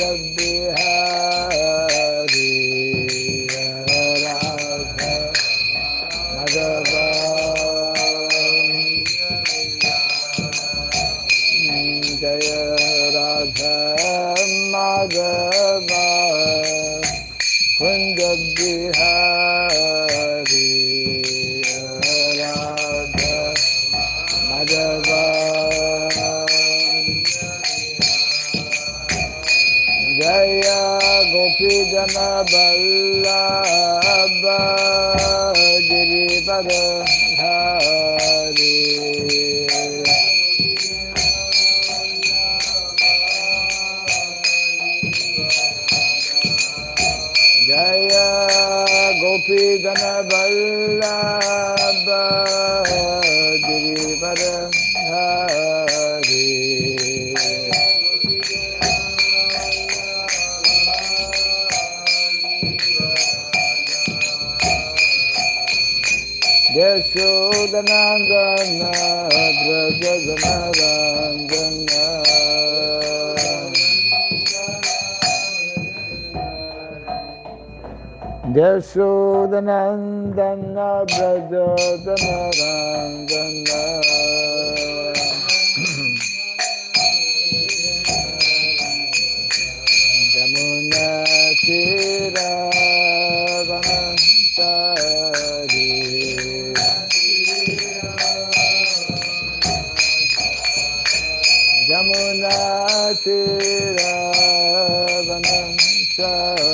Bihari Radha Madhava Jaya Radha Madhava Kunja Bihari Radha Madhava Jaya Gopi Jana Vallabha Giripada Dhari Jaya Gopi Jana Vallabha Giripada Dhari Yashodanandana Brajajanarandana Yashodanandana Brajajanarandana Jamuna Tira Vanantari Jamuna Tira Vanantari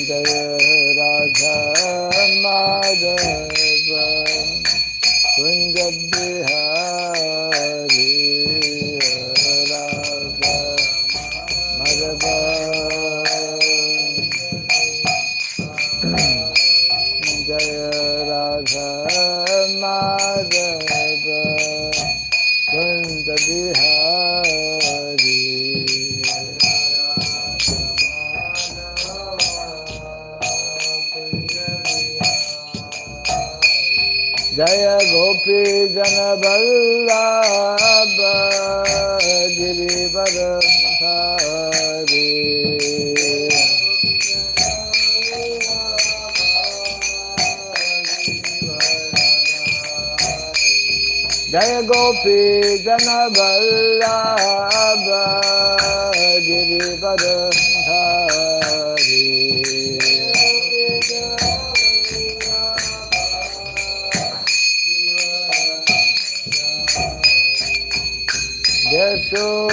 Jaya Radha Madhava Kunja Bihari Radha Madhava Jaya Radha Madhava Kunja Bihari Jaya Gopi Jana Vallabha Giripada Dhari Jaya Gopi Jana Vallabha Giripada Dhari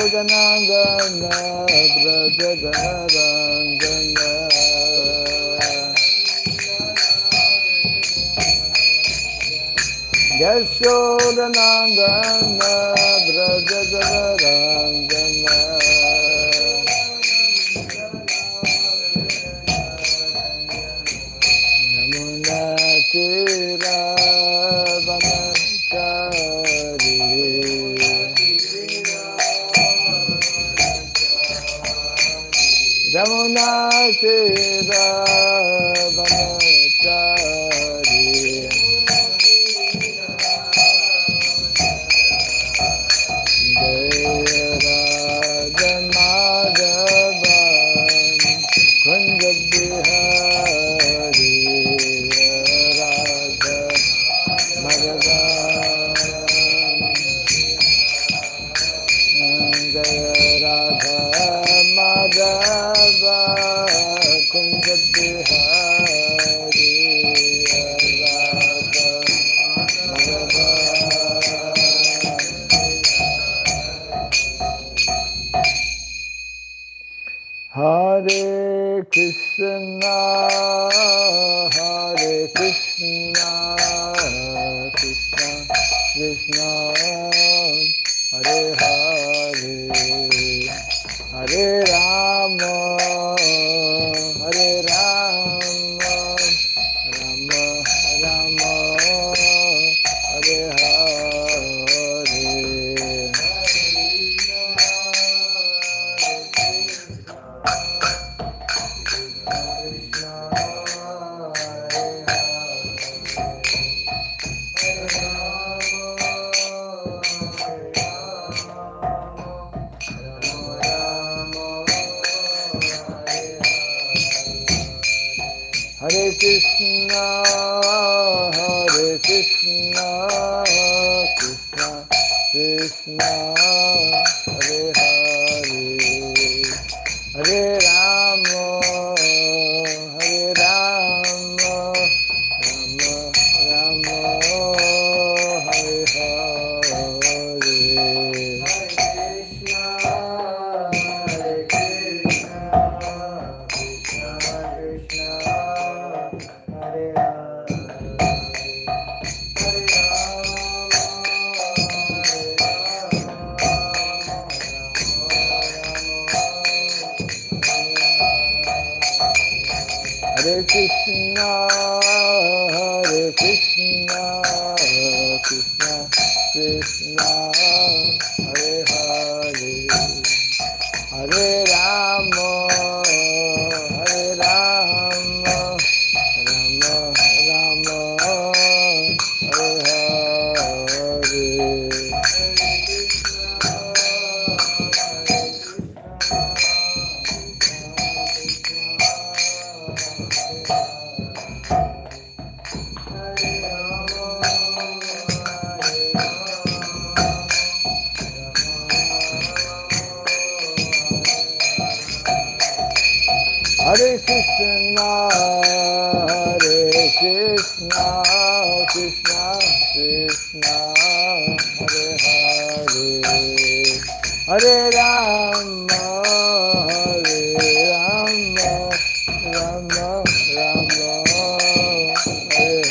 Yashodanandana Brajajanarandana Yashodanandana Brajajanarandana Yamuna Tira Vanantari Jamuna Tira Vanantari Jaya Radha Madhava Kunja Bihari Radha Madhava Jaya Radha Madhava Kunja Bihari Radha Madhava Hare Krishna Hare Krishna Krishna Krishna Hare Hare Hare Rama Hare Rama Rama Rama Hare Hare Krishna Krishna, Hare Krishna, Krishna Krishna, Hare Hare, Hare Rama, Hare Rama, Rama Rama, Hare Hare. Hare Krishna, Hare Krishna, Krishna Krishna, Hare Hare, Hare Rama, Hare Rama, Rama Rama, Hare Hare. Hare Krishna, Hare Krishna, Krishna Krishna, Hare Hare, Hare Rama, Hare Rama, Rama Rama, Hare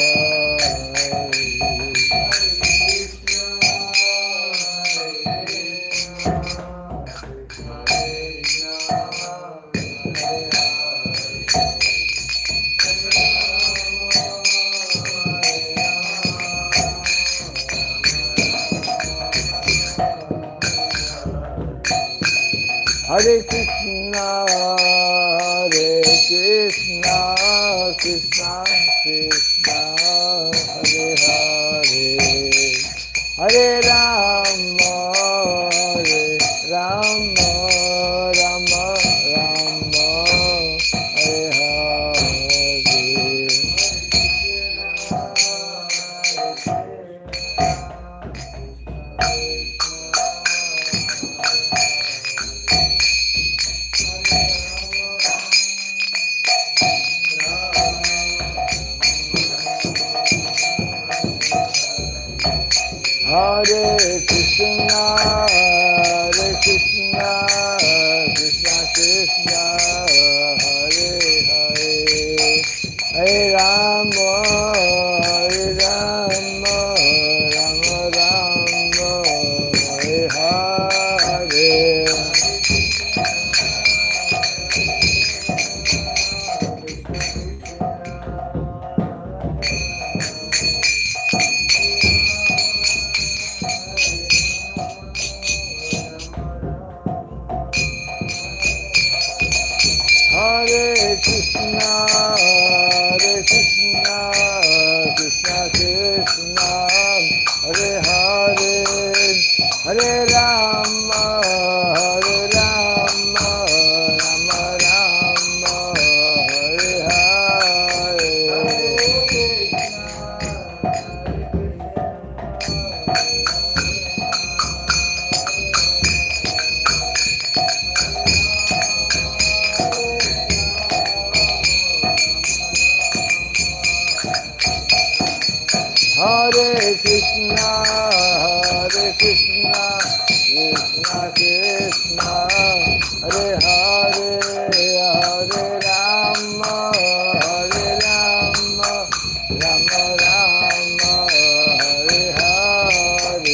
Hare Krishna, Hare Krishna, Krishna Krishna, Hare Hare, Hare Rama, Hare Rama, Rama Rama, Hare Hare Krishna, Hare Krishna, Krishna Krishna, Hare Hare, Hare Rama, Hare Rama, Rama Rama, Hare Hare. Hare Krishna, Hare Krishna, Krishna Krishna, Hare Hare, Hare Rama, Hare Rama, Rama Rama, Hare Hare. Hare Krishna, Hare Krishna, Krishna Krishna, Hare Hare, Hare Rama, Hare Rama, Rama Rama, Hare Hare.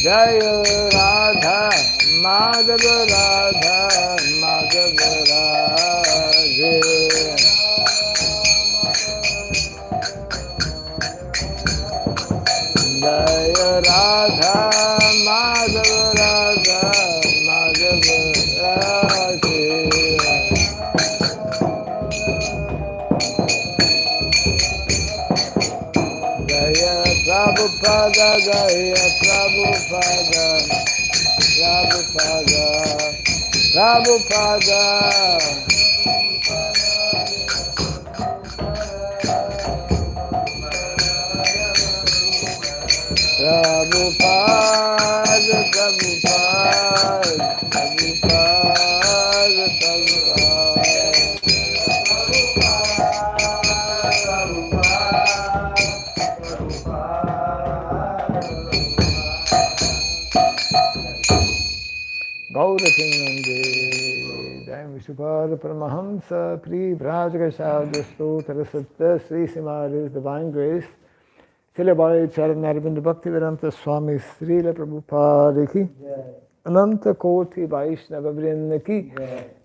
Jaya Radha, Madhava Radha, Madhava Radhe. Jaya Radha, Madhava Radha, Madhava Radhe. Jaya Prabhupada, Jaya Prabhupada, Prabhupada, Prabhupada. Prabhupada, Prabhupada, Prabhupada, Gaura Kinande, Jai Vishnupada Paramahamsa, Pri Vrajaka Shavya Stotra Satta, Sri Simaris Divine Grace, Silabhai Charan Arvind Bhaktivedanta Swami Srila Prabhupada ki, Ananta Koti Vaishnava Vrinda ki,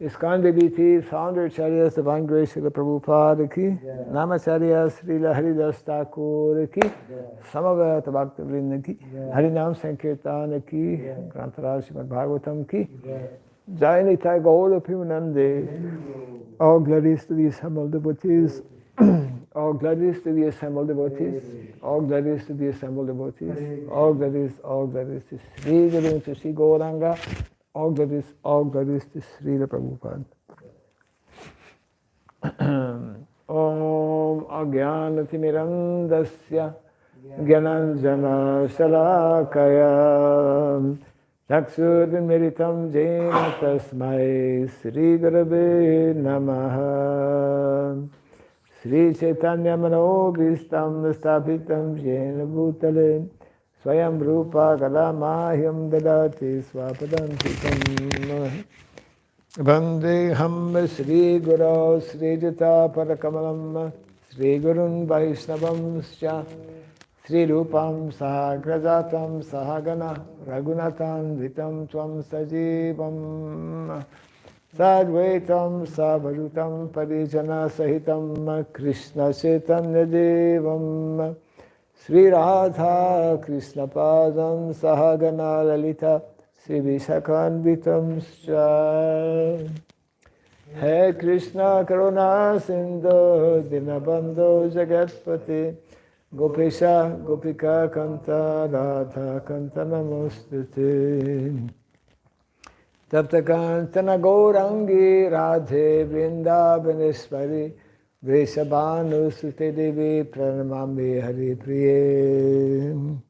ISKCON DBT, Founder Acharyas Divine Grace Srila Prabhupada ki, Namacharya Srila Haridas Thakur ki, Samaveta Bhakta Vrinda ki, Harinam Sankirtana ki, Grantaraj Srimad Bhagavatam ki, Jai Nitai Gaura Pimanande, all glories to the assembled devotees. All glories to the assembled devotees, all glories to the assembled devotees, all glories to Sri Guru, to Sri Gauranga, all glories to Srila Prabhupada. Om Ajnanatimirandasya Gyananjana Shalakaya Chakshurmiritam Jena Tasmai Sri Gurave Namaha Sri Chaitanya Manobhistam Stapitam Jena Bhutale Swayam Rupa Kalamahyam Dadati Swapadantikam Vandeham Sri Guru Sri Jata Parakamalam Sri Gurun Vaishnavam Sya Sri Rupam Sahagrajatam Sahagana Raghunathan Vitam Tvam Sajivam Sadvaitam Savarutam Parijana Sahitam Krishna Chaitanya Devam Sri Radha Krishna Padam Sahagana Lalita Sri Vishakhanvitam Scha He Krishna Karuna Sindhu Dinabandhu Jagatpati Gopesha Gopika Kanta Radha Kanta Namostute Tapta Kantana Gaurangi Radhe Vrindavaneshwari Vreshabhanu Sute Devi Pranamami Hari Priye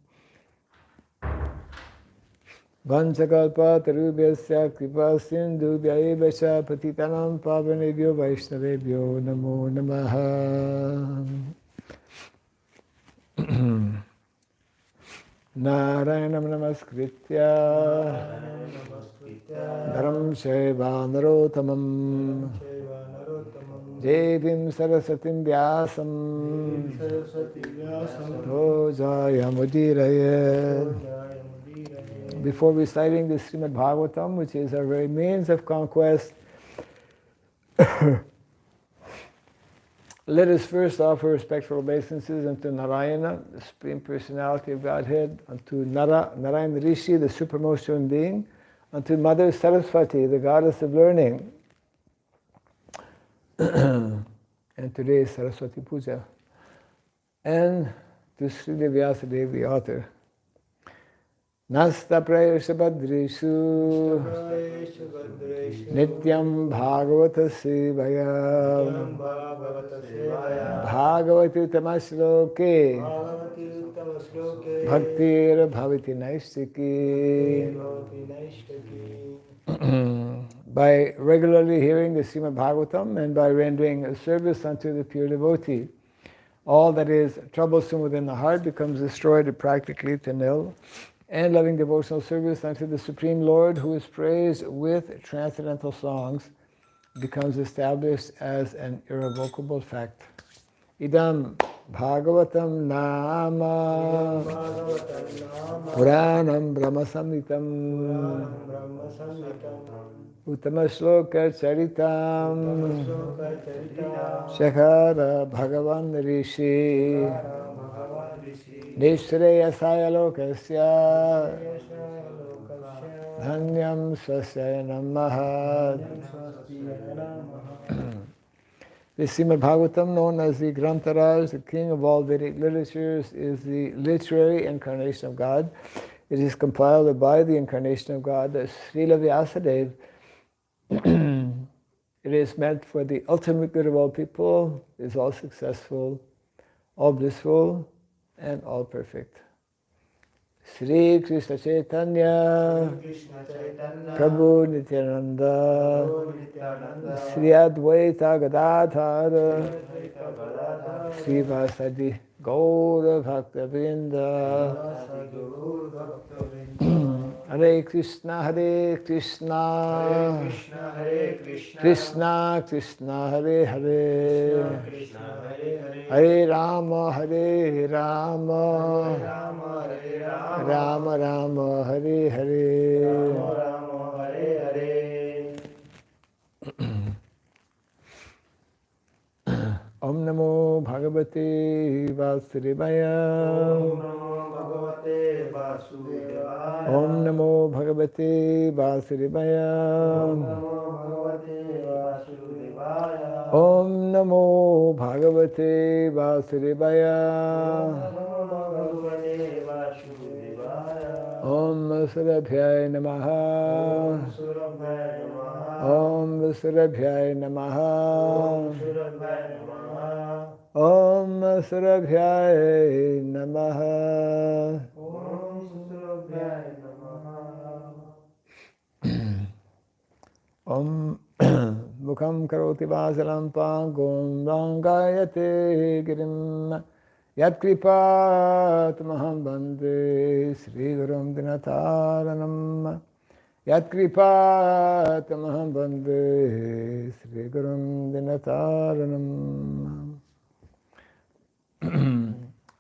Vanchakalpa Tarubhyasya Kripa Sindhubhya Evasya Patitanam Pavanebhyo Vaishnavebhyo Namo Namaha Narayanam Namaskritya Dharam Shaiva Narotamam Devim Sarasatim Vyasam Dojaya Mudiraya. Before reciting the Srimad Bhagavatam, which is our very means of conquest, let us first offer respectful obeisances unto Narayana, the Supreme Personality of Godhead, unto Narayana Rishi, the Supremost Human Being, unto Mother Saraswati, the Goddess of Learning, and today is Saraswati Puja, and to Sri Vyasa Devi, the author. Nasta Prayesha Badrishu Nityam Bhagavata Sevaya Bhagavati Uttama-shloke Bhaktir Bhavati Naistiki. By regularly hearing the Srimad Bhagavatam and by rendering a service unto the pure devotee, all that is troublesome within the heart becomes destroyed practically to nil, and loving devotional service unto the Supreme Lord, who is praised with transcendental songs, becomes established as an irrevocable fact. Idam Bhagavatam Nama Puranam Brahmasamhitam Uttama Shloka Charitam Shakhara Bhagavan Rishi Nishreyasaya Lokasya Dhanyam Swasya Namaha. The Srimad Bhagavatam, known as the Grantaraj, the king of all Vedic literatures, is the literary incarnation of God. It is compiled by the incarnation of God, the Srila Vyasadeva. It is meant for the ultimate good of all people, is all successful, all blissful, and all perfect. Sri Krishna Chaitanya, Prabhu Nityananda, Sri Advaita Gadadhara, Sri Vasadi Gaura Bhakta Vrinda. Hare Krishna, Hare Krishna, Krishna Krishna, Hare Hare, Hare Rama, Hare Rama, Rama Rama, Hare Hare. Om Namo Bhagavate Vasudevaya. Om Namo Bhagavate Vasudevaya. Om Namo Bhagavate Vasudevaya. Om Surabhyaya Namaha. Om Surabhyaya Namaha. Om Surabhyaya Namaha. Om Mukham Karoti Vasalam Pangum Rangayate Girim Yat Kripat Maham Bande Sri Gurum Dinataranam Yat Kripat Maham Bande Sri Gurum Dinataranam.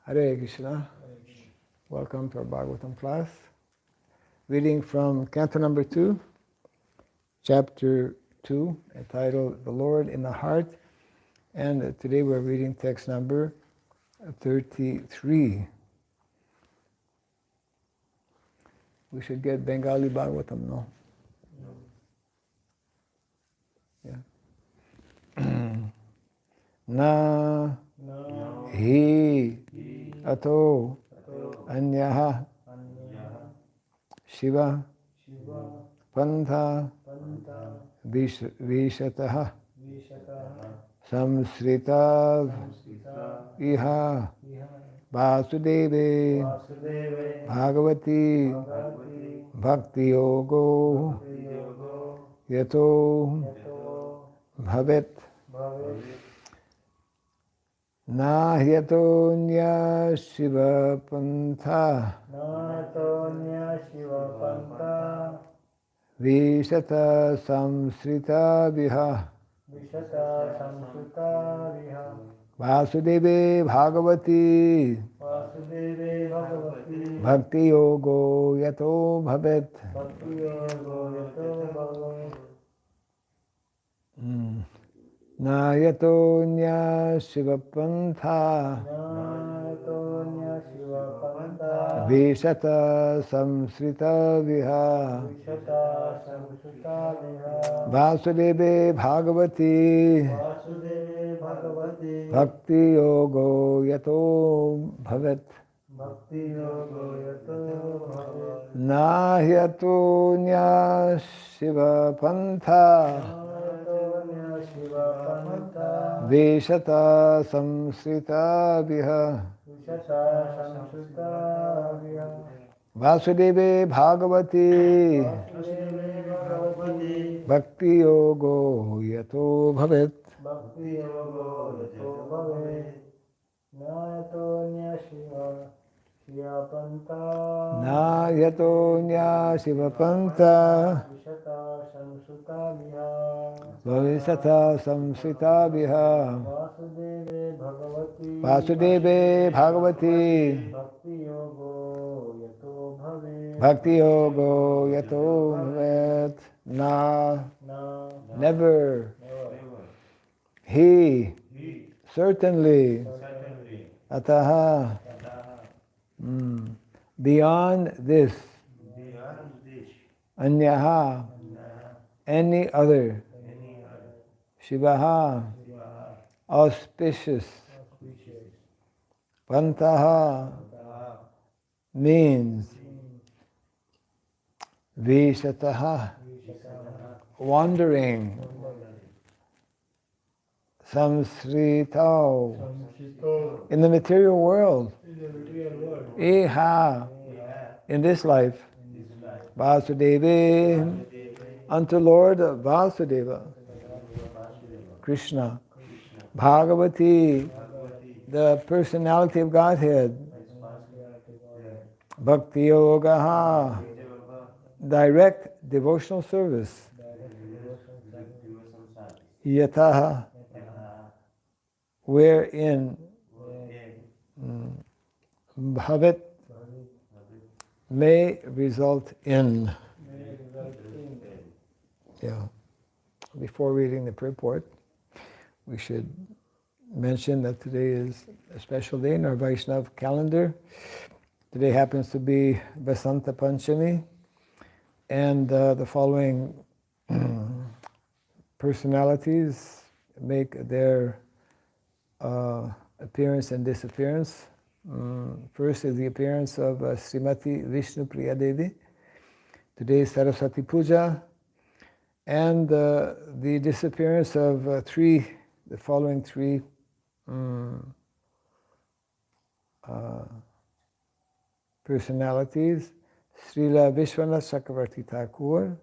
Hare Krishna. Welcome to our Bhagavatam class. Reading from Canto number 2, Chapter 2, entitled The Lord in the Heart. And today we're reading text number 33. We should get Bengali Bhagavatam, no? Yeah. Na hi ato anyaha shiva pantha vishataha samsritav iha vasudeve bhagavati bhakti yogo yato bhavet Nahyato Shiva Pantha Vishata Samsrita Viha Vasudeve Bhagavati Bhakti Yogo Yato Bhavet. Nayato nya Shiva Pantha Vishata Samsrita Viha Vasudeve Bhagavati Bhakti Yogo Yato Bhavet. Nahyato nya Shiva Pantha Veshata samsrita viha Vasudeve Bhagavati Bhakti Yogo Yato Bhavet. Nayato nya Shiva Pantha Vavisata samsita viha Vasudeve Bhagavati Bhakti Yogo Yato Bhavet. Na, never. He, certainly. Ataha, beyond this. Anyaha, any other. Shivaha, auspicious. Pantaha means Vishataha, wandering. Samsritau, in the material world. Iha, in this life. Vasudevi, unto Lord Vasudeva. Krishna. Bhagavati, the personality of Godhead. Bhakti Yoga, direct devotional service. Yataha, wherein bhavat may result in. Yeah. Before reading the purport, we should mention that today is a special day in our Vaishnav calendar. Today happens to be Vasanta Panchami, and the following personalities make their appearance and disappearance. First is the appearance of Srimati Vishnu Priya Devi. Today is Saraswati Puja, and the disappearance of the following three personalities: Srila Vishwanath Chakravarti Thakur.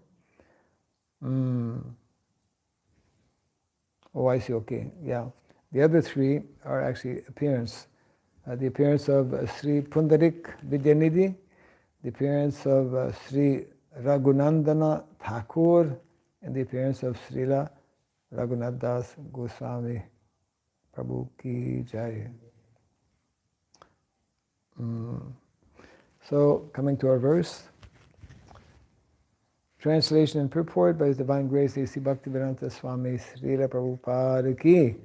Oh, I see, okay, yeah. The other three are actually appearance. The appearance of Sri Pundarik Vidyanidhi, the appearance of Sri Raghunandana Thakur, and the appearance of Srila Raghunath Das Goswami. Prabhu Ki Jai. So, coming to our verse. Translation and purport by His Divine Grace A.C. Bhaktivedanta Swami Srila Prabhupada Ki.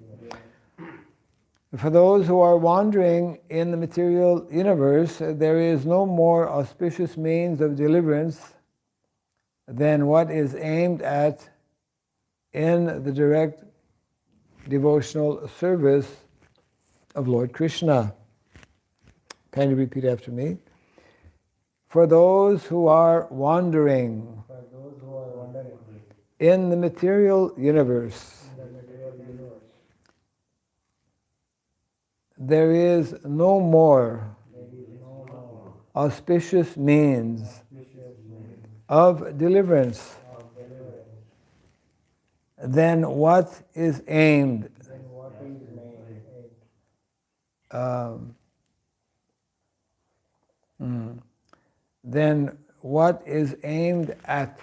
For those who are wandering in the material universe, there is no more auspicious means of deliverance than what is aimed at in the direct devotional service of Lord Krishna. Kindly repeat after me. For those who are wandering in the material universe, there is no more auspicious means of deliverance than what is aimed then what is aimed at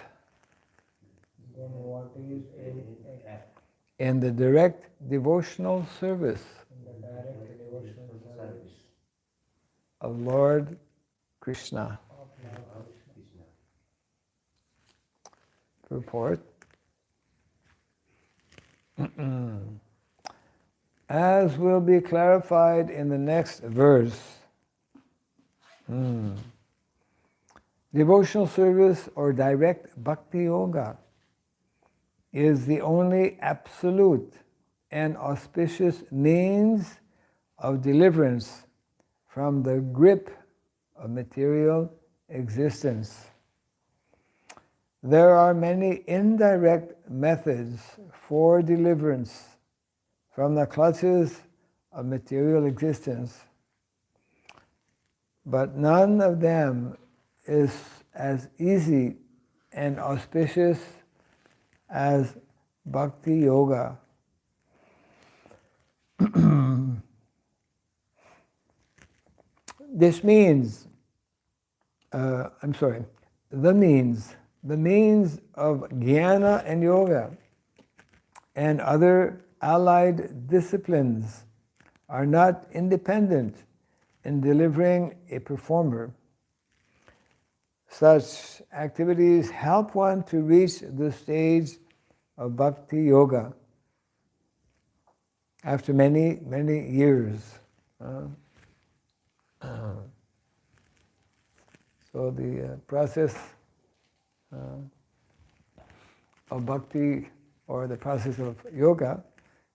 in the direct devotional service of Lord Krishna. Purport. As will be clarified in the next verse, devotional service or direct bhakti yoga is the only absolute and auspicious means of deliverance from the grip of material existence. There are many indirect methods for deliverance from the clutches of material existence, but none of them is as easy and auspicious as bhakti yoga. This means, the means of jnana and yoga and other allied disciplines are not independent in delivering a performer. Such activities help one to reach the stage of bhakti yoga after many, many years. So the process of bhakti or the process of yoga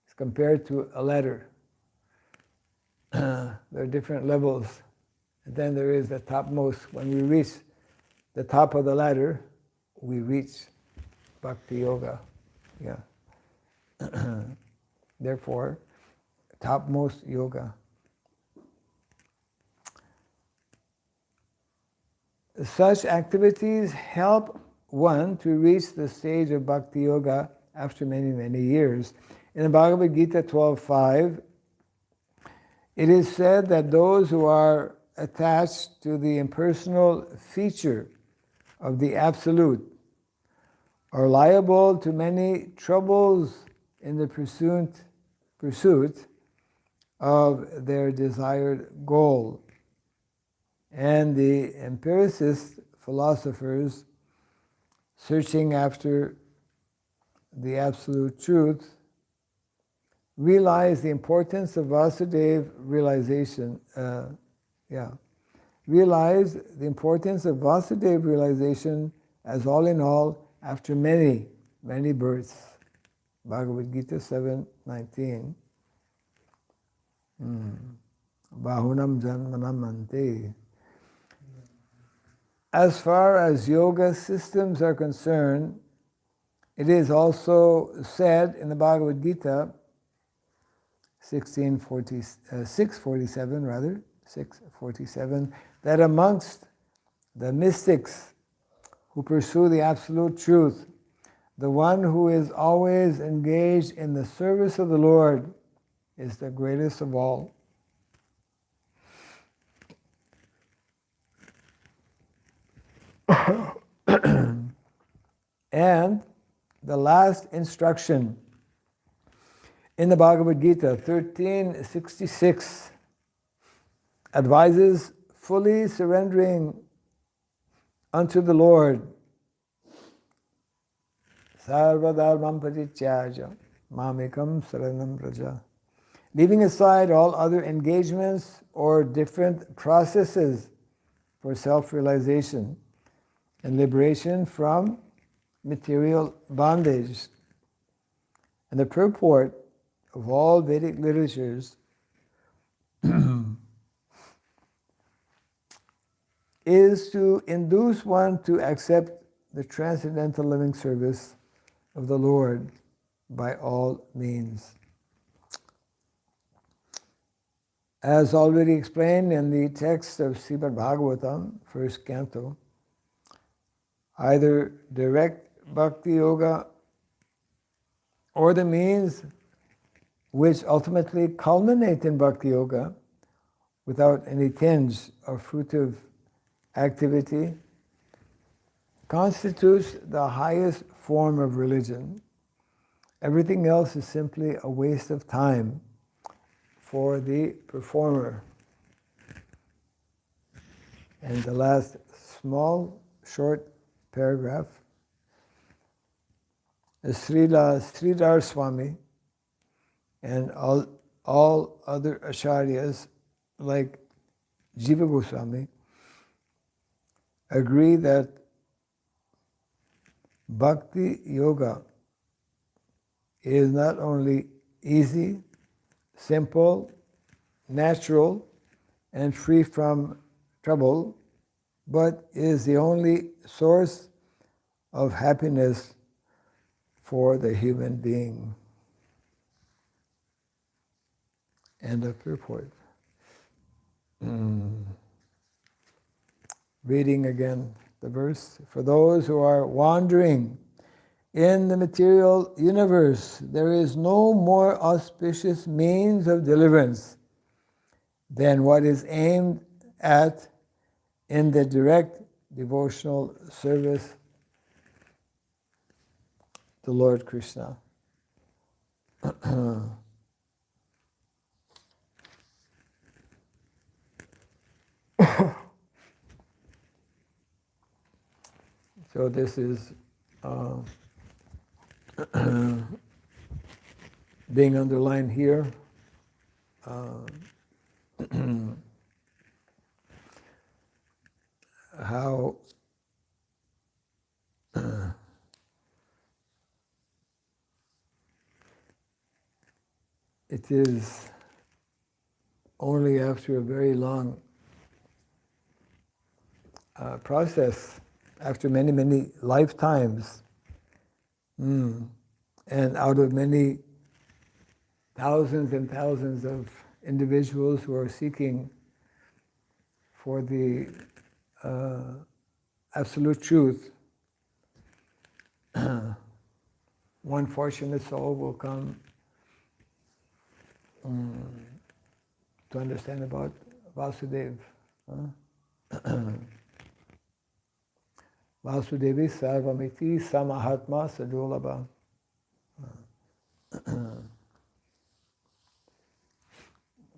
is compared to a ladder. There are different levels. And then there is the topmost. When we reach the top of the ladder, we reach Bhakti Yoga. Yeah. Therefore, topmost yoga. Such activities help one to reach the stage of Bhakti Yoga after many, many years. In the Bhagavad Gita 12.5, it is said that those who are attached to the impersonal feature of the Absolute are liable to many troubles in the pursuit of their desired goal. And the empiricist philosophers searching after the absolute truth realize the importance of Vasudeva realization. Realize the importance of Vasudeva realization as all in all after many, many births. Bhagavad Gita 7:19. Bahunam janmanam ante. As far as yoga systems are concerned, it is also said in the Bhagavad Gita 647, that amongst the mystics who pursue the absolute truth, the one who is always engaged in the service of the Lord is the greatest of all. And the last instruction in the Bhagavad Gita 13:66 advises fully surrendering unto the Lord. Sarva dharmam parityaja mamekam saranam vraja. Leaving aside all other engagements or different processes for self-realization and liberation from material bondage. And the purport of all Vedic literatures is to induce one to accept the transcendental living service of the Lord by all means. As already explained in the text of Srimad Bhagavatam, first canto, either direct Bhakti Yoga or the means which ultimately culminate in Bhakti Yoga without any tinge of fruitive activity constitutes the highest form of religion. Everything else is simply a waste of time for the performer. And the last small, short paragraph is Srila Sridhar Swami and all other acharyas like Jiva Goswami agree that Bhakti Yoga is not only easy, simple, natural, and free from trouble, but is the only source of happiness for the human being. End of purport. Reading again the verse. For those who are wandering in the material universe, there is no more auspicious means of deliverance than what is aimed at in the direct devotional service to Lord Krishna. So this is being underlined here. How it is only after a very long process, after many, many lifetimes, and out of many thousands and thousands of individuals who are seeking for the absolute truth, one fortunate soul will come to understand about Vasudeva. Vasudevi Sarvamiti Samahatma Sadulabha.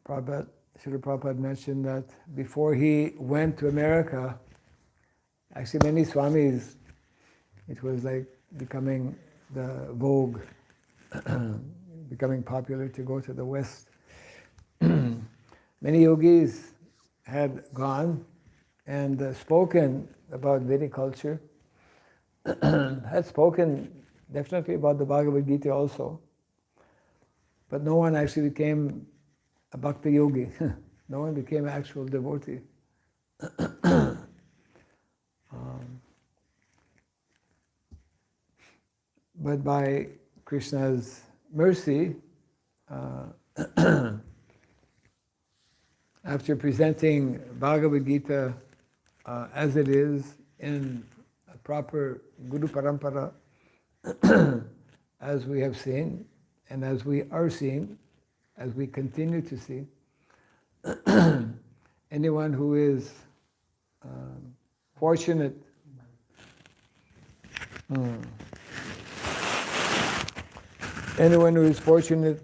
Srila Prabhupada mentioned that before he went to America, actually many swamis, it was like becoming the vogue, becoming popular to go to the West. Many yogis had gone and spoken about Vedic culture, had spoken definitely about the Bhagavad Gita also, but no one actually became a bhakti yogi. No one became an actual devotee. But by Krishna's mercy, after presenting Bhagavad Gita as it is in a proper Guru Parampara, as we have seen, and as we are seeing, as we continue to see, anyone who is fortunate anyone who is fortunate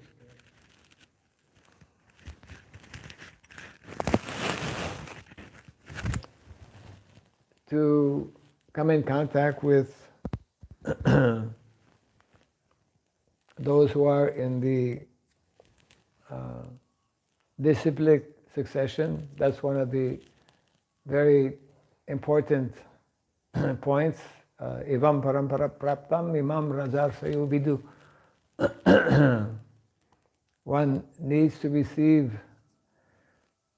to come in contact with those who are in the disciplic succession. That's one of the very important points. Evam parampara praptam imam rajarsayo vidu. One needs to receive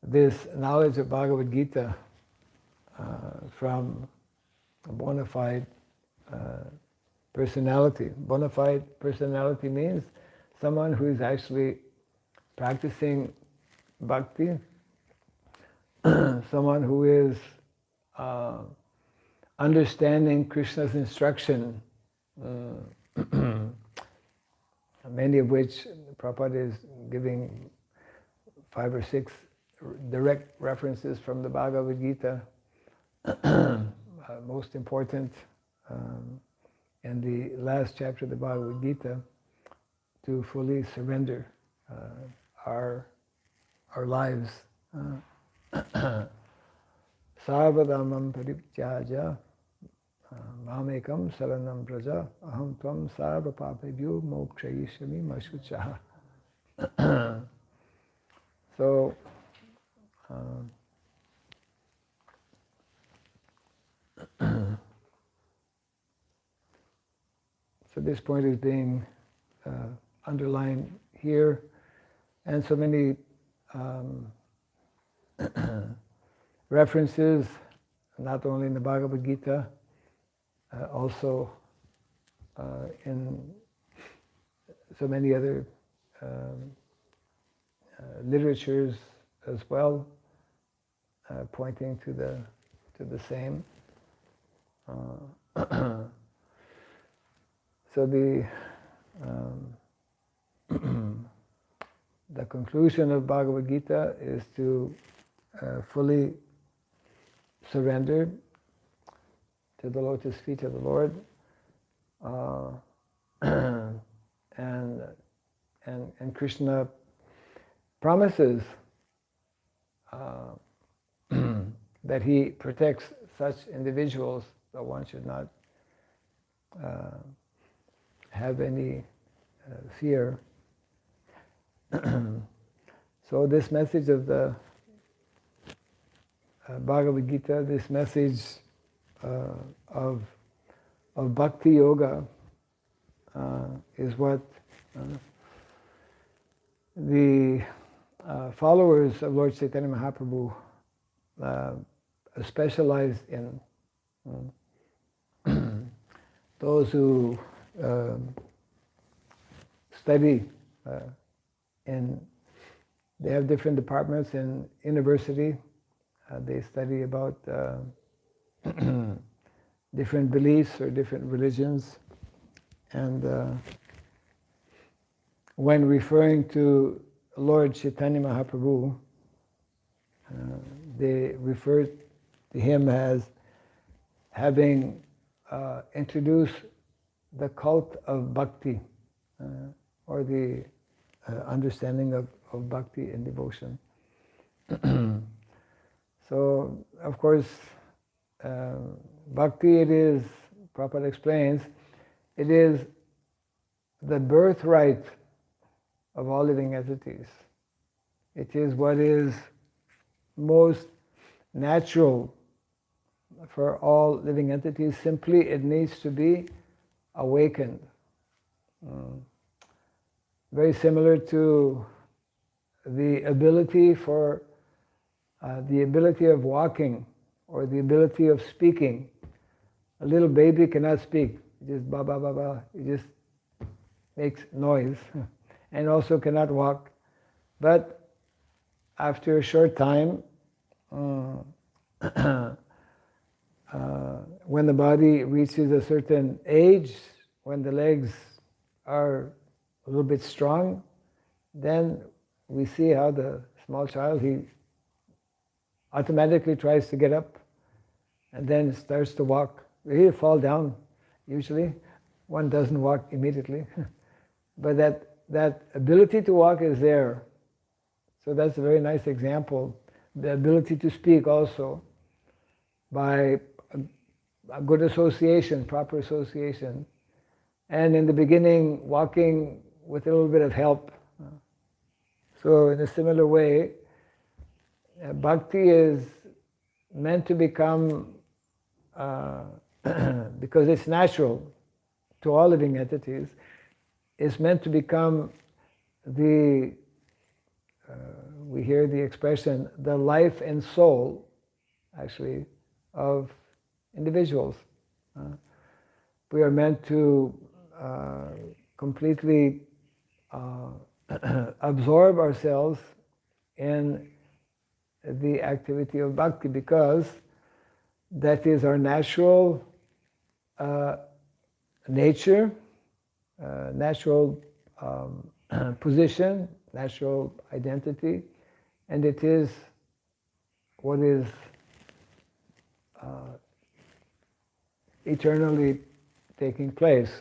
this knowledge of Bhagavad Gita from a bona fide personality. Bona fide personality means someone who is actually practicing bhakti, someone who is understanding Krishna's instruction, many of which Prabhupada is giving 5 or 6 direct references from the Bhagavad Gita. Most important, in the last chapter of the Bhagavad Gita, to fully surrender our lives. Sarvadhamam pariptyaja mamekam saranam praja aham tvam sarva papebhyo mokshayishami mashuchaha. So, so this point is being underlined here, and so many references, not only in the Bhagavad Gita, also in so many other literatures as well, pointing to the same. So the conclusion of Bhagavad Gita is to fully surrender to the lotus feet of the Lord, and Krishna promises that he protects such individuals, that one should not have any fear. So this message of the Bhagavad Gita, this message of Bhakti Yoga is what the followers of Lord Chaitanya Mahaprabhu specialize in those who study they have different departments in university. They study about different beliefs or different religions, and when referring to Lord Chaitanya Mahaprabhu, they refer to him as having introduced the cult of bhakti, or the understanding of bhakti and devotion. So, of course, bhakti, it is, Prabhupada explains, it is the birthright of all living entities. It is what is most natural for all living entities. Simply, it needs to be awakened. Very similar to the ability for the ability of walking or the ability of speaking. A little baby cannot speak. It just ba ba ba ba. It just makes noise, and also cannot walk. But after a short time, when the body reaches a certain age, when the legs are a little bit strong, then we see how the small child, he automatically tries to get up and then starts to walk. He'll fall down, usually. One doesn't walk immediately. But that ability to walk is there. So that's a very nice example. The ability to speak also, by a good association, proper association. And in the beginning, walking with a little bit of help. So in a similar way, bhakti is meant to become, because it's natural to all living entities, it's meant to become the, we hear the expression, the life and soul, actually, of individuals. We are meant to completely absorb ourselves in the activity of bhakti, because that is our natural nature, natural position, natural identity, and it is what is eternally taking place.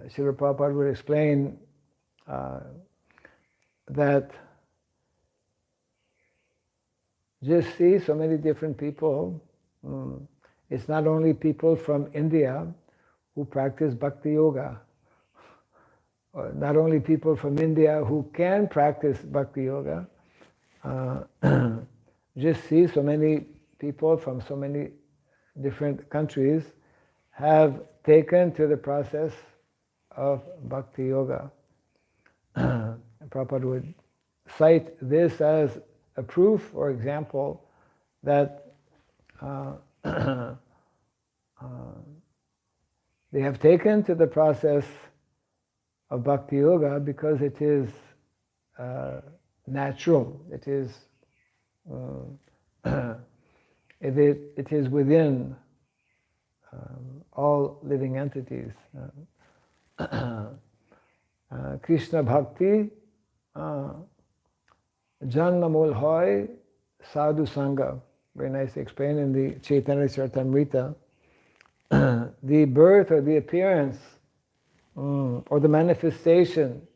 Srila Prabhupada would explain that just see so many different people. It's not only people from India who practice bhakti yoga, or not only people from India who can practice bhakti yoga. Just see so many people from so many different countries have taken to the process of bhakti yoga. Prabhupada would cite this as a proof or example that they have taken to the process of bhakti yoga because it is natural. It is it is within all living entities. Krishna Bhakti Janma Mul Hoy Sadhu Sangha. Very nicely explained in the Chaitanya Charitamrita. The birth or the appearance or the manifestation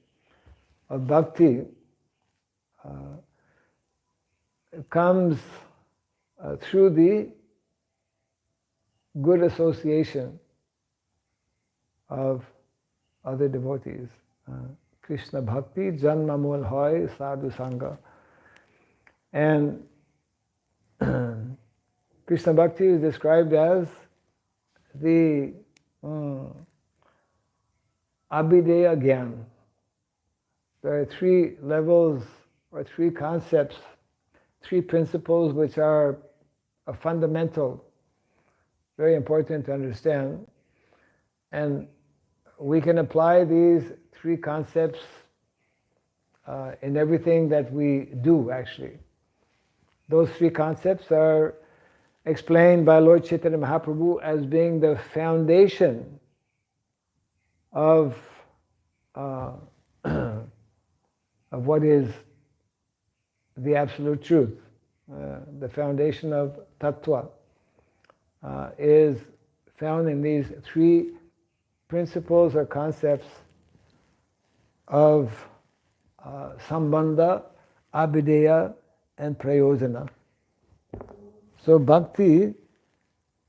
of bhakti comes through the good association of other devotees. Krishna Bhakti Janma Mul Hoy Sadhu Sangha. And Krishna Bhakti is described as the Abhideya Gyan. There are three levels or three concepts, three principles which are fundamental, very important to understand. And we can apply these three concepts in everything that we do, actually. Those three concepts are explained by Lord Chaitanya Mahaprabhu as being the foundation of of what is the absolute truth. The foundation of tattva is found in these three principles or concepts of sambandha, abhideya, and prayojana. So bhakti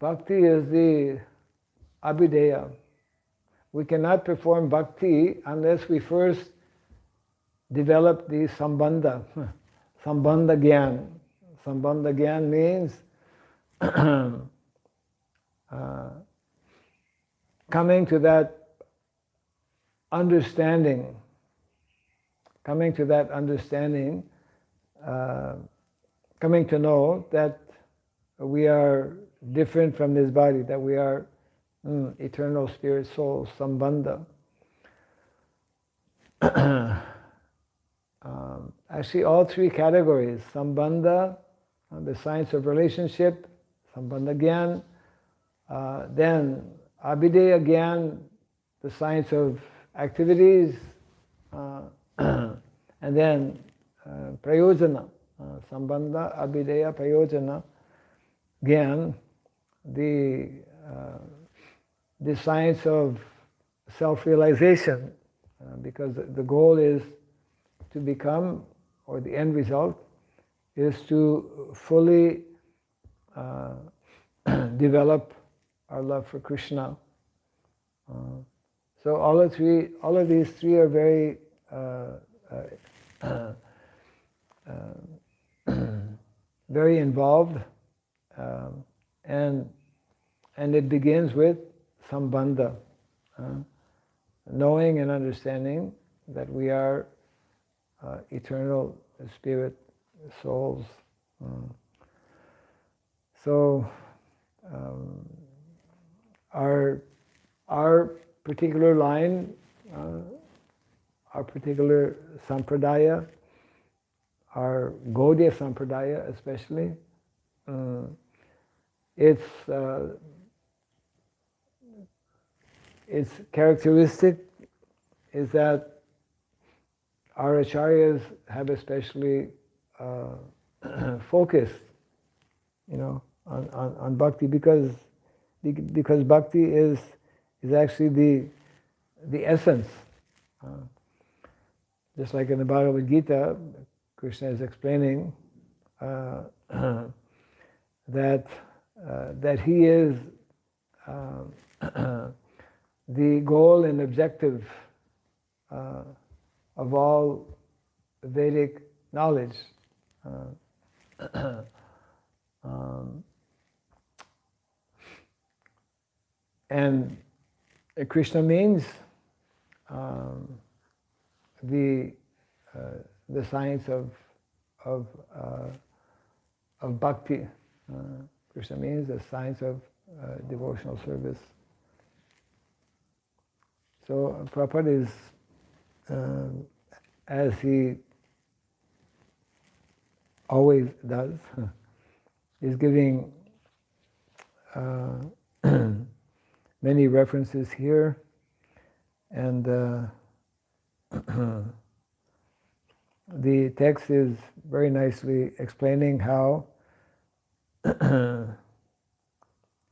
is the abhideya. We cannot perform bhakti unless we first develop the sambandha, sambandha gyan. Sambandha gyan means coming to that understanding, coming to know that we are different from this body, that we are eternal spirit souls, sambandha. Actually, all three categories, sambandha, the science of relationship, sambandha gyan, then abhideya gyan, the science of activities, and then prayojana, sambandha, abhideya, prayojana, gyan, the science of self-realization, because the goal is to become, or the end result is to fully develop our love for Krishna. So all of these three are very very involved, and it begins with sambandha, knowing and understanding that we are eternal spirit souls. So our particular line, our particular sampradaya, our Gaudiya sampradaya especially, its characteristic is that our acharyas have especially focused, on bhakti, because bhakti is actually the essence. Just like in the Bhagavad Gita, Krishna is explaining that he is the goal and objective of all Vedic knowledge. And Krishna means the science of bhakti. Krishna means the science of devotional service. So Prabhupada is, as he always does, is giving many references here, and the text is very nicely explaining how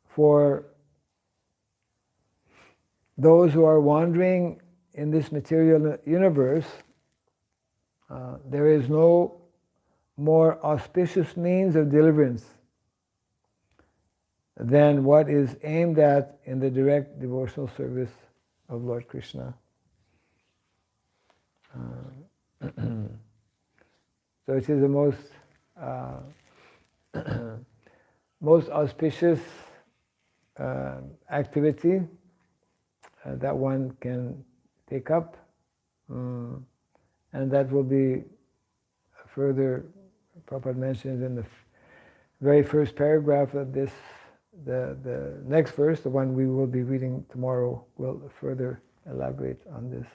for those who are wandering in this material universe, there is no more auspicious means of deliverance than what is aimed at in the direct devotional service of Lord Krishna. So it is the most auspicious activity that one can take up, and that will be further, Prabhupada mentions in the very first paragraph of this, the next verse, the one we will be reading tomorrow, will further elaborate on this.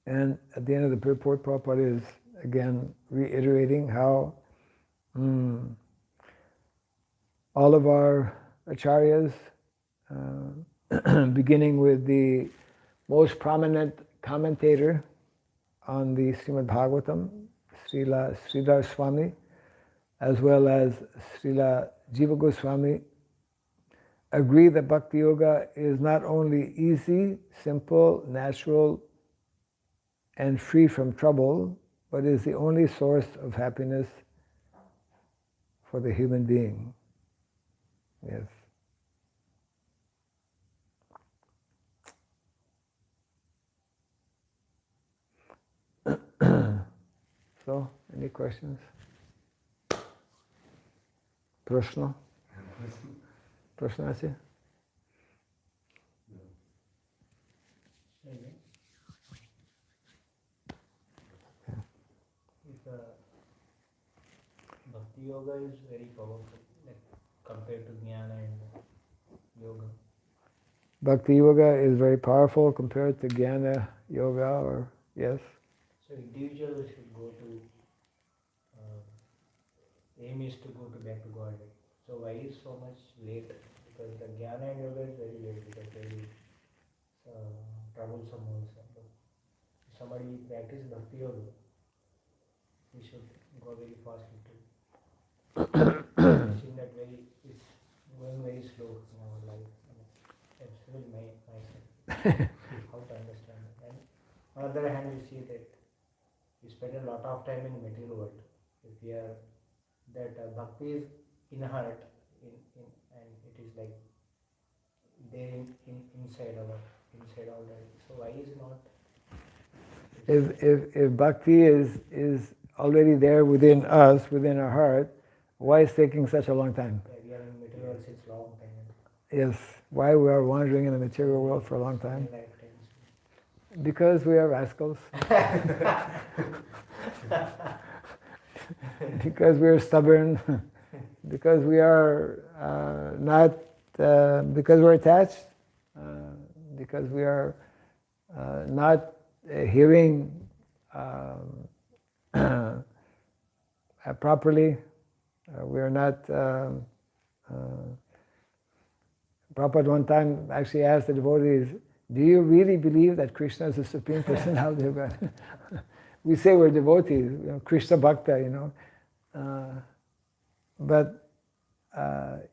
And at the end of the purport, Prabhupada is again reiterating how all of our acharyas, beginning with the most prominent commentator on the Srimad Bhagavatam, Srila Sridhar Swami, as well as Srila Jiva Goswami, agree that Bhakti Yoga is not only easy, simple, natural, and free from trouble, but is the only source of happiness for the human being. Yes. So, any questions? Prashna? Prashna আছে? Bhakti yoga is very powerful, like compared to jnana and yoga. Bhakti yoga is very powerful compared to jnana yoga, or yes. So individual should go to, aim is to go to back to Godhead. So why is so much late? Because the jnana and yoga is very late, because very troublesome also. But if somebody practice bhakti yoga, we should go very fastly too. Seen that very, it's going very slow in our life. That's really myself. How to understand it. And on the other hand, we see that we spend a lot of time in the material world. If we are that bhakti is in heart, and it is like there inside all that. So why is not? If bhakti is already there within us, within our heart, why is it taking such a long time? Yeah, we are in material world since long time. Yes. Why we are wandering in the material world for a long time? Because we are rascals. Because we are stubborn. Because we are not. Because we're attached. Because we are not hearing properly. We are not. Prabhupada one time actually asked the devotees, "Do you really believe that Krishna is the Supreme Personality of God?" We say we're devotees, Krishna Bhakta, but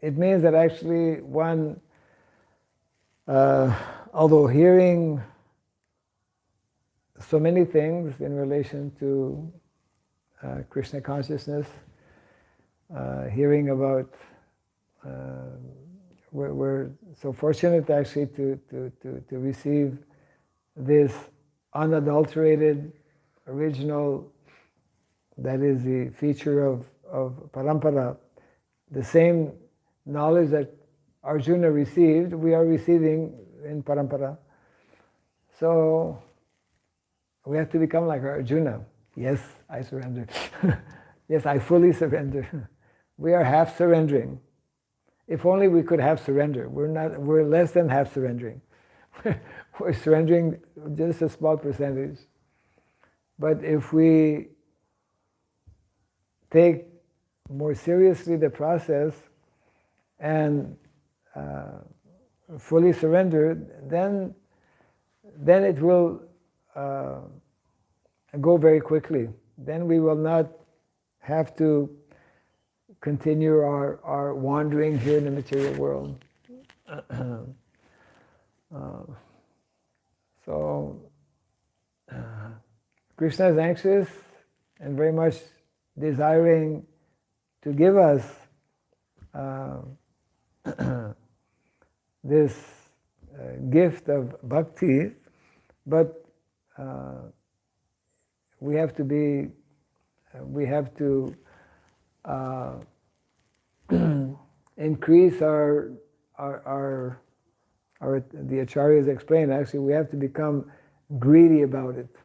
it means that actually one, although hearing so many things in relation to Krishna consciousness, hearing about, we're so fortunate actually to receive this unadulterated, original, that is the feature of parampara. The same knowledge that Arjuna received, we are receiving in parampara. So we have to become like Arjuna. Yes, I surrender. Yes, I fully surrender. We are half surrendering. If only we could have surrender. We're less than half surrendering. We're surrendering just a small percentage. But if we take more seriously the process and fully surrender, then it will go very quickly. Then we will not have to continue our wandering here in the material world. So Krishna is anxious and very much desiring to give us this gift of bhakti, but we have to increase our the acharyas explain, actually we have to become greedy about it.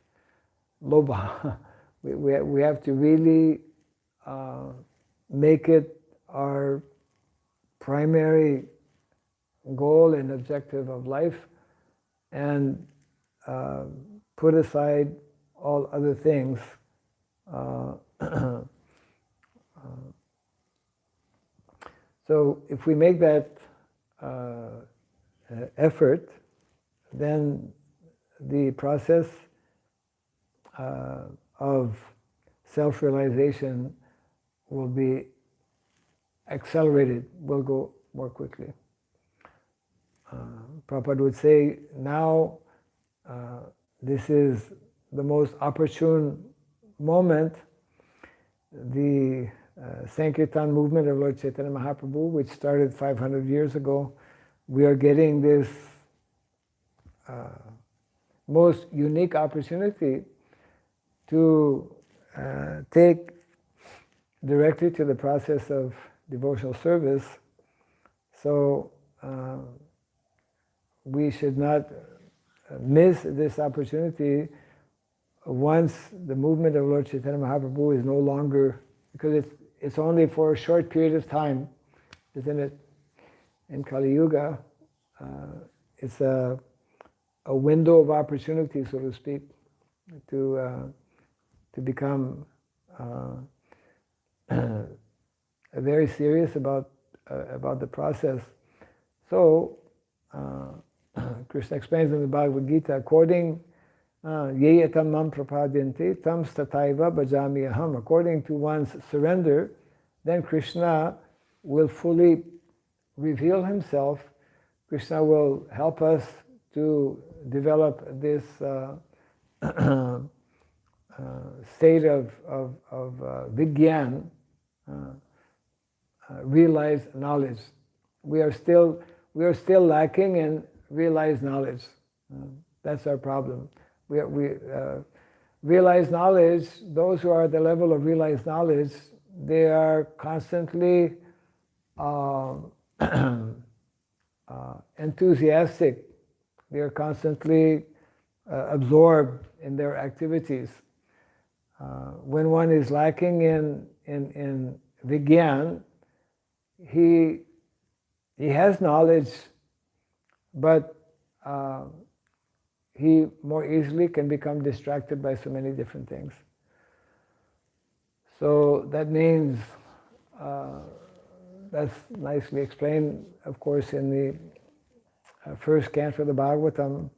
Lobha. We have to really make it our primary goal and objective of life, and put aside all other things. So if we make that effort, then the process of self-realization will be accelerated, will go more quickly. Prabhupada would say, now this is the most opportune moment. The Sankirtan movement of Lord Chaitanya Mahaprabhu, which started 500 years ago, we are getting this most unique opportunity to take directly to the process of devotional service. So we should not miss this opportunity once the movement of Lord Chaitanya Mahaprabhu is no longer, because it's only for a short period of time, isn't it? In Kali Yuga, it's a window of opportunity, so to speak, to become very serious about the process. So Krishna explains in the Bhagavad Gita, according ye etam mam prapadyante tam stataiva bhajami aham. According to one's surrender, then Krishna will fully reveal himself. Krishna will help us to develop this state of Vigyan, realized knowledge. We are still lacking in realized knowledge. That's our problem. Realized knowledge, those who are at the level of realized knowledge, they are constantly enthusiastic. They are constantly absorbed in their activities. When one is lacking in Vigyan, he has knowledge, but he more easily can become distracted by so many different things. So that means, that's nicely explained, of course, in the first canto of the Bhagavatam,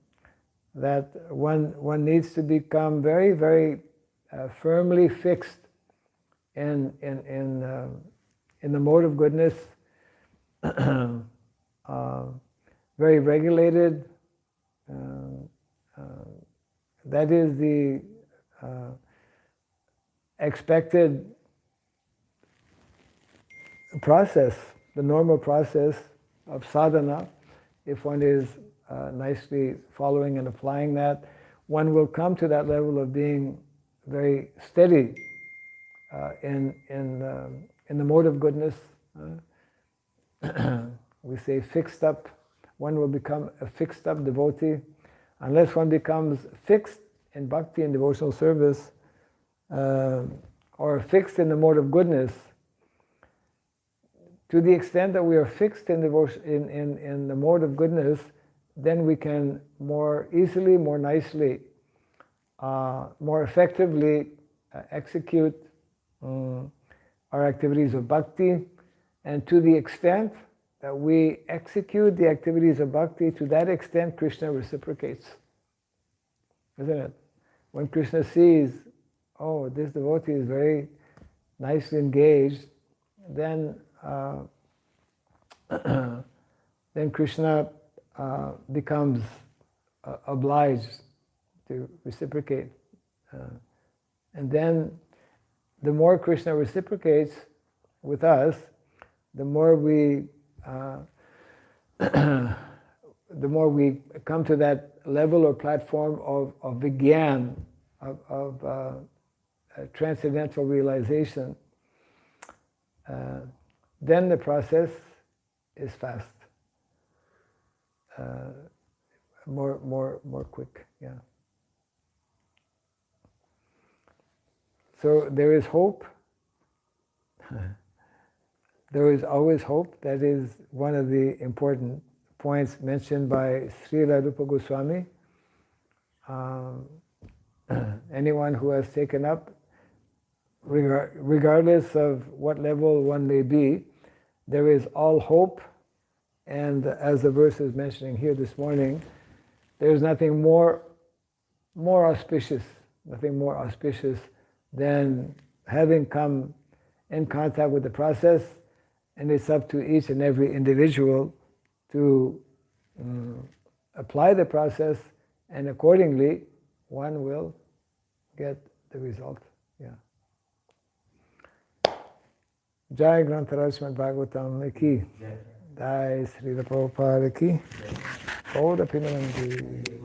that one needs to become very, very firmly fixed in the mode of goodness, very regulated. That is the expected process, the normal process of sadhana. If one is nicely following and applying that, one will come to that level of being very steady in the mode of goodness. We say fixed up. One will become a fixed up devotee. Unless one becomes fixed in bhakti and devotional service, or fixed in the mode of goodness, to the extent that we are fixed in in the mode of goodness, then we can more easily, more nicely, more effectively execute our activities of bhakti. And to the extent that we execute the activities of bhakti, to that extent Krishna reciprocates. Isn't it? When Krishna sees, oh, this devotee is very nicely engaged, then then Krishna becomes obliged to reciprocate. And then the more Krishna reciprocates with us, the more we the more we come to that level or platform of Vigyan, of transcendental realization, then the process is fast, more quick. Yeah. So there is hope. There is always hope. That is one of the important points mentioned by Srila Rupa Goswami. Anyone who has taken up, regardless of what level one may be, there is all hope. And as the verse is mentioning here this morning, there is nothing more auspicious than having come in contact with the process, and it's up to each and every individual to apply the process, and accordingly one will get the result. Yeah. Jai Grantaraj Srimad Bhagavatam ki, Jai Srila Prabhupada ki, Gauda Pinamandi.